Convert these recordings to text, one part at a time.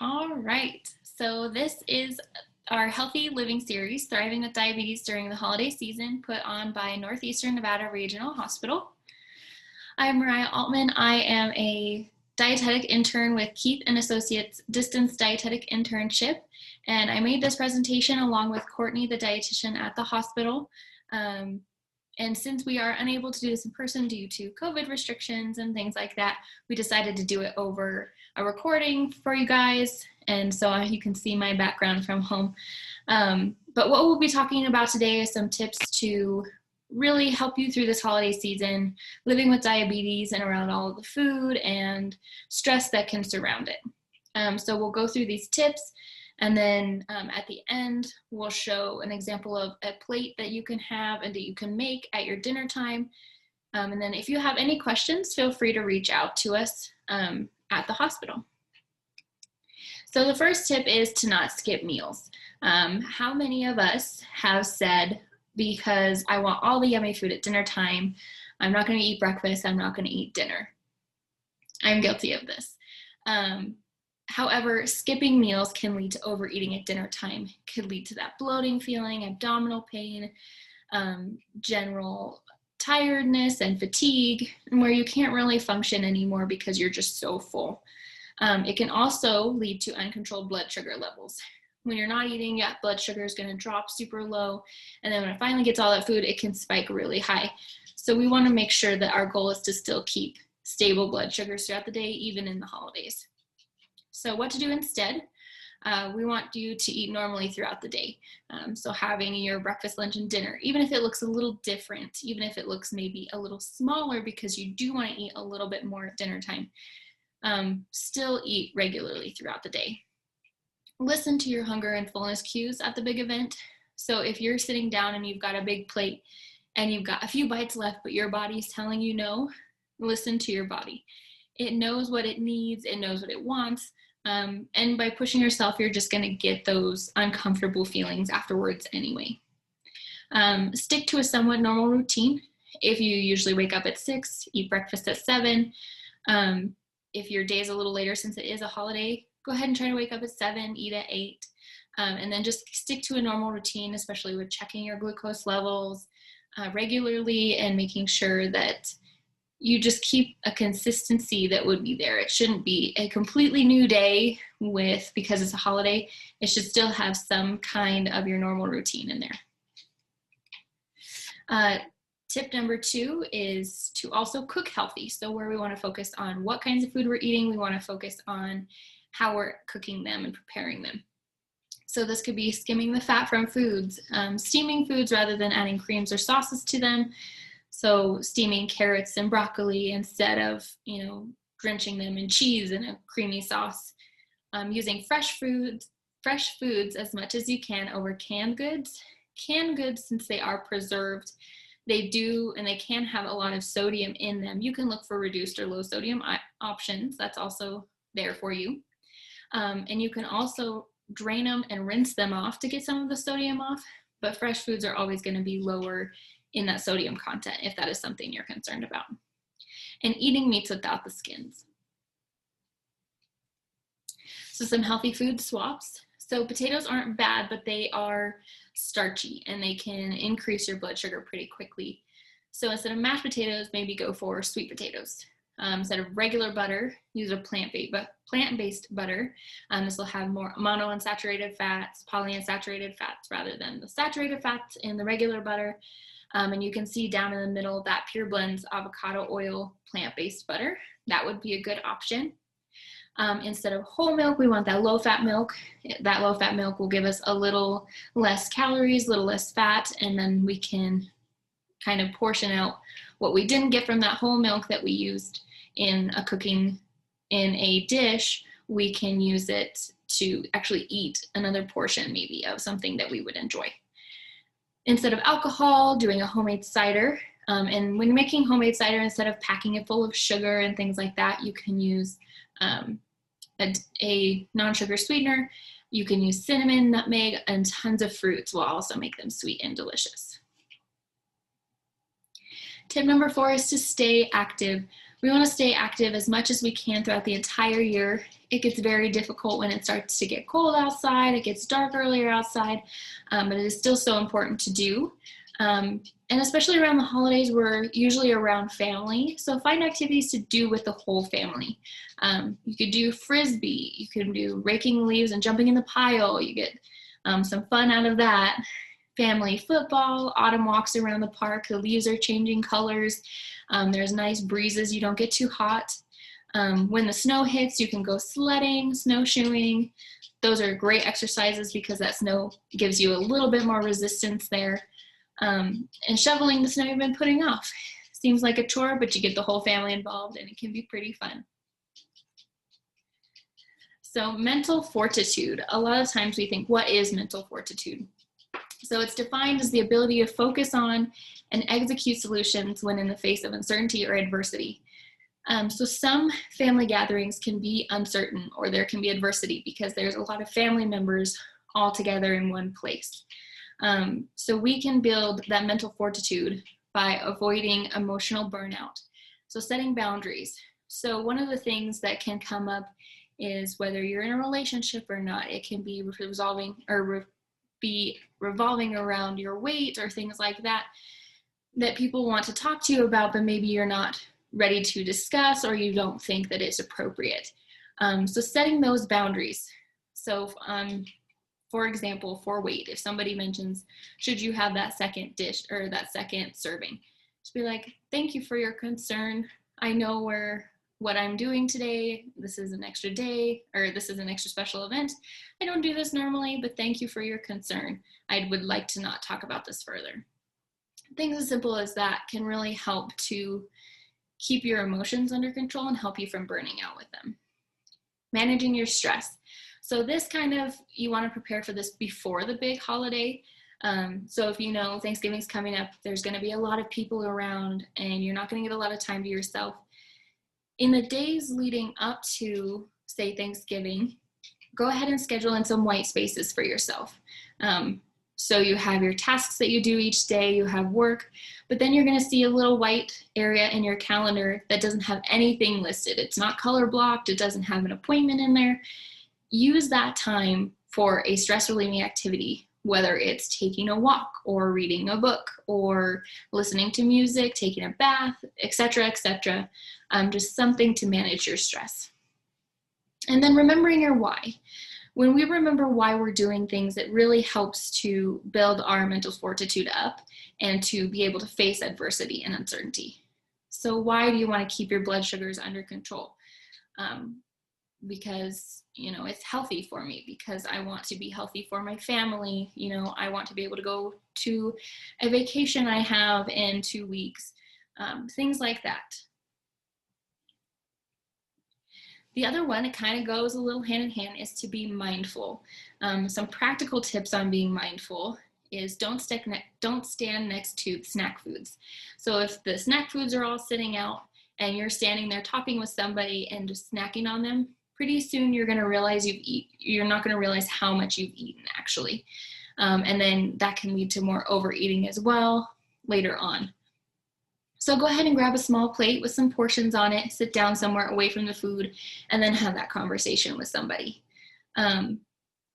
All right, so this is our Healthy Living series, Thriving with Diabetes During the Holiday Season, put on by Northeastern Nevada Regional Hospital. I'm Mariah Altman. I am a dietetic intern with Keith and Associates Distance Dietetic Internship, and I made this presentation along with Courtney, the dietitian at the hospital. And since we are unable to do this in person due to COVID restrictions and things like that, we decided to do it over a recording for you guys. And so you can see my background from home. But what we'll be talking about today is some tips to really help you through this holiday season, living with diabetes and around all of the food and stress that can surround it. So we'll go through these tips. And then at the end, we'll show an example of a plate that you can have and that you can make at your dinner time. And then if you have any questions, feel free to reach out to us at the hospital. So the first tip is to not skip meals. How many of us have said, because I want all the yummy food at dinner time, I'm not going to eat breakfast, I'm not going to eat dinner? I'm guilty of this. However, skipping meals can lead to overeating at dinner time. It could lead to that bloating feeling, abdominal pain, general tiredness and fatigue, and where you can't really function anymore because you're just so full. It can also lead to uncontrolled blood sugar levels. When you're not eating, yeah, blood sugar is going to drop super low, and then when it finally gets all that food, it can spike really high. So we want to make sure that our goal is to still keep stable blood sugars throughout the day, even in the holidays. So what to do instead? We want you to eat normally throughout the day. So having your breakfast, lunch, and dinner, even if it looks a little different, even if it looks maybe a little smaller because you do want to eat a little bit more at dinner time, still eat regularly throughout the day. Listen to your hunger and fullness cues at the big event. So if you're sitting down and you've got a big plate and you've got a few bites left, but your body's telling you no, listen to your body. It knows what it needs, it knows what it wants. And by pushing yourself, you're just going to get those uncomfortable feelings afterwards anyway. Stick to a somewhat normal routine. If you usually wake up at 6, eat breakfast at 7. If your day is a little later since it is a holiday, go ahead and try to wake up at 7, eat at 8. And then just stick to a normal routine, especially with checking your glucose levels regularly and making sure that you just keep a consistency that would be there. It shouldn't be a completely new day because it's a holiday. It should still have some kind of your normal routine in there. Tip number 2 is to also cook healthy. So where we want to focus on what kinds of food we're eating, we want to focus on how we're cooking them and preparing them. So this could be skimming the fat from foods, steaming foods rather than adding creams or sauces to them. So steaming carrots and broccoli instead of, drenching them in cheese and a creamy sauce. Using fresh foods as much as you can over canned goods. Canned goods, since they are preserved, they can have a lot of sodium in them. You can look for reduced or low sodium options. That's also there for you. And you can also drain them and rinse them off to get some of the sodium off, but fresh foods are always going to be lower in that sodium content if that is something you're concerned about. And eating meats without the skins. So some healthy food swaps. So potatoes aren't bad, but they are starchy and they can increase your blood sugar pretty quickly. So instead of mashed potatoes, maybe go for sweet potatoes. Instead of regular butter, use a plant-based butter. This will have more monounsaturated fats, polyunsaturated fats rather than the saturated fats in the regular butter. And you can see down in the middle that Pure Blends avocado oil plant-based butter. That would be a good option. Instead of whole milk, we want that low-fat milk. That low-fat milk will give us a little less calories, a little less fat, and then we can kind of portion out what we didn't get from that whole milk that we used in cooking in a dish. We can use it to actually eat another portion maybe of something that we would enjoy. Instead of alcohol, doing a homemade cider. And when making homemade cider, instead of packing it full of sugar and things like that, you can use a non-sugar sweetener. You can use cinnamon, nutmeg, and tons of fruits will also make them sweet and delicious. Tip number 4 is to stay active. We want to stay active as much as we can throughout the entire year. It gets very difficult when it starts to get cold outside, it gets dark earlier outside, but it is still so important to do. And especially around the holidays, we're usually around family. So find activities to do with the whole family. You could do Frisbee, you can do raking leaves and jumping in the pile. You get some fun out of that. Family football, autumn walks around the park. The leaves are changing colors. There's nice breezes. You don't get too hot. When the snow hits, you can go sledding, snowshoeing. Those are great exercises because that snow gives you a little bit more resistance there. And shoveling the snow you've been putting off. Seems like a chore, but you get the whole family involved and it can be pretty fun. So mental fortitude. A lot of times we think, what is mental fortitude? So it's defined as the ability to focus on and execute solutions when in the face of uncertainty or adversity. So some family gatherings can be uncertain or there can be adversity because there's a lot of family members all together in one place. So we can build that mental fortitude by avoiding emotional burnout. So setting boundaries. So one of the things that can come up is whether you're in a relationship or not, it can be revolving around your weight or things like that that people want to talk to you about, but maybe you're not ready to discuss or you don't think that it's appropriate. So setting those boundaries. So for example, for weight, if somebody mentions, should you have that second dish or that second serving? Just be like, thank you for your concern. I know what I'm doing today. This is an extra day, or this is an extra special event. I don't do this normally, but thank you for your concern. I would like to not talk about this further. Things as simple as that can really help to keep your emotions under control and help you from burning out with them. Managing your stress. So this you want to prepare for this before the big holiday. So if you know Thanksgiving's coming up, there's going to be a lot of people around and you're not going to get a lot of time to yourself. In the days leading up to, say, Thanksgiving, go ahead and schedule in some white spaces for yourself. So you have your tasks that you do each day, you have work, but then you're going to see a little white area in your calendar that doesn't have anything listed. It's not color blocked. It doesn't have an appointment in there. Use that time for a stress relieving activity, whether it's taking a walk or reading a book or listening to music, taking a bath, etc., etc. Just something to manage your stress. And then remembering your why. When we remember why we're doing things, it really helps to build our mental fortitude up and to be able to face adversity and uncertainty. So why do you want to keep your blood sugars under control? Because, it's healthy for me, because I want to be healthy for my family. I want to be able to go to a vacation I have in 2 weeks, things like that. The other one, it kind of goes a little hand in hand, is to be mindful. Some practical tips on being mindful is don't stand next to snack foods. So if the snack foods are all sitting out and you're standing there talking with somebody and just snacking on them, pretty soon you're going to realize you're not going to realize how much you've eaten actually. And then that can lead to more overeating as well later on. So go ahead and grab a small plate with some portions on it, sit down somewhere away from the food, and then have that conversation with somebody.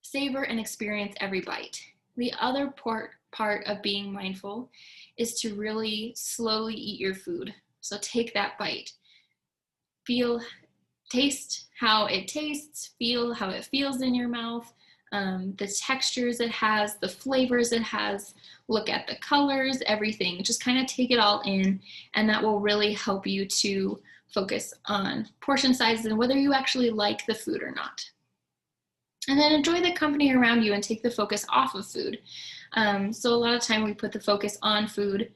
Savor and experience every bite. The other part of being mindful is to really slowly eat your food. So take that bite. Taste how it tastes, feel how it feels in your mouth, the textures it has, the flavors it has, look at the colors, everything. Just kind of take it all in, and that will really help you to focus on portion sizes and whether you actually like the food or not. And then enjoy the company around you and take the focus off of food. So a lot of time we put the focus on food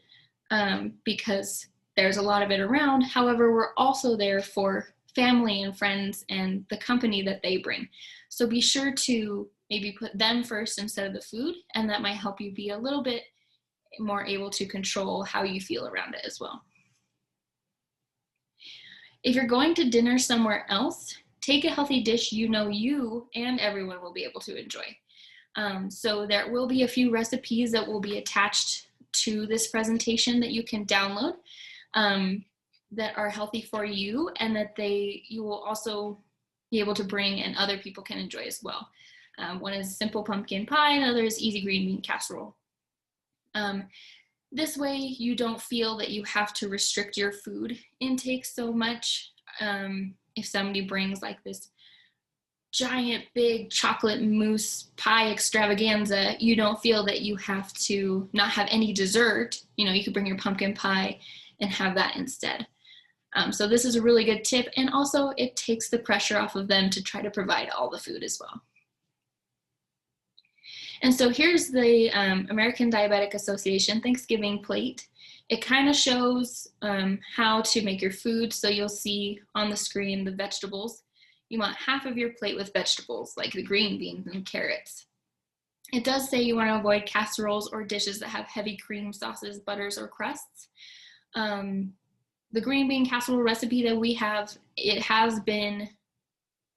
because there's a lot of it around. However, we're also there for family and friends and the company that they bring. So be sure to maybe put them first instead of the food, and that might help you be a little bit more able to control how you feel around it as well. If you're going to dinner somewhere else, take a healthy dish you and everyone will be able to enjoy. So there will be a few recipes that will be attached to this presentation that you can download. that are healthy for you and that you will also be able to bring and other people can enjoy as well. One is simple pumpkin pie, and the other is easy green bean casserole. This way you don't feel that you have to restrict your food intake so much. If somebody brings like this giant big chocolate mousse pie extravaganza, you don't feel that you have to not have any dessert. You could bring your pumpkin pie and have that instead. So this is a really good tip, and also it takes the pressure off of them to try to provide all the food as well. And so here's the American Diabetic Association Thanksgiving plate. It kind of shows how to make your food. So you'll see on the screen the vegetables. You want half of your plate with vegetables, like the green beans and carrots. It does say you want to avoid casseroles or dishes that have heavy cream, sauces, butters, or crusts. The green bean casserole recipe that we have, it has been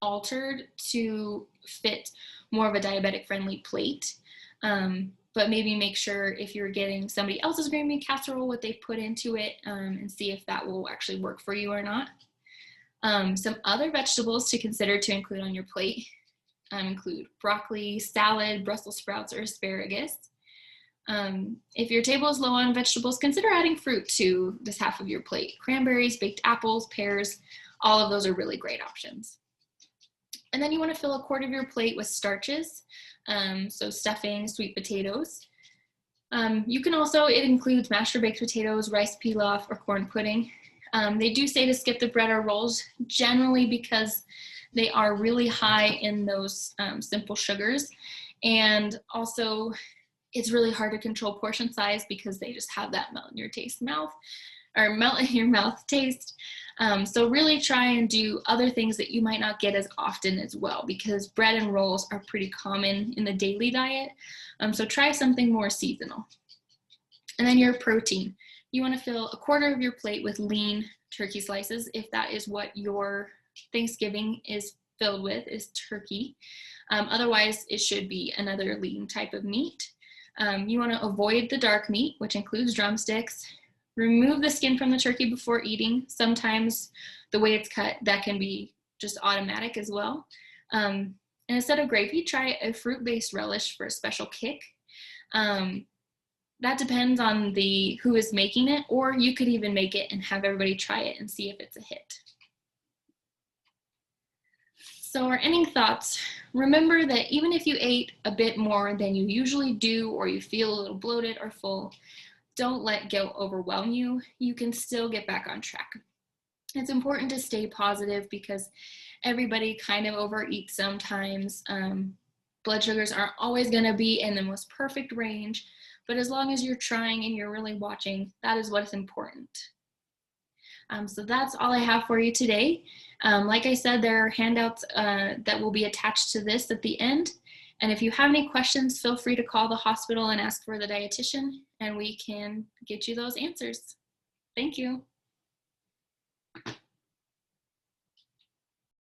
altered to fit more of a diabetic friendly plate. But maybe make sure if you're getting somebody else's green bean casserole, what they put into it, and see if that will actually work for you or not. Some other vegetables to consider to include on your plate include broccoli, salad, Brussels sprouts, or asparagus. If your table is low on vegetables, consider adding fruit to this half of your plate. Cranberries, baked apples, pears, all of those are really great options. And then you want to fill a quart of your plate with starches, so stuffing, sweet potatoes. You can also, it includes mashed or baked potatoes, rice pilaf, or corn pudding. They do say to skip the bread or rolls, generally because they are really high in those simple sugars. And also, it's really hard to control portion size because they just have that melt in your mouth taste. So really try and do other things that you might not get as often as well, because bread and rolls are pretty common in the daily diet. So try something more seasonal. And then your protein. You want to fill a quarter of your plate with lean turkey slices, if that is what your Thanksgiving is filled with, is turkey. Otherwise, it should be another lean type of meat. You want to avoid the dark meat, which includes drumsticks. Remove the skin from the turkey before eating. Sometimes the way it's cut, that can be just automatic as well. And instead of gravy, try a fruit-based relish for a special kick. That depends on who is making it, or you could even make it and have everybody try it and see if it's a hit. So our ending thoughts, remember that even if you ate a bit more than you usually do, or you feel a little bloated or full, don't let guilt overwhelm you. You can still get back on track. It's important to stay positive because everybody kind of overeats sometimes. Blood sugars aren't always going to be in the most perfect range, but as long as you're trying and you're really watching, that is what is important. So that's all I have for you today. Like I said, there are handouts that will be attached to this at the end. And if you have any questions, feel free to call the hospital and ask for the dietitian, and we can get you those answers. Thank you.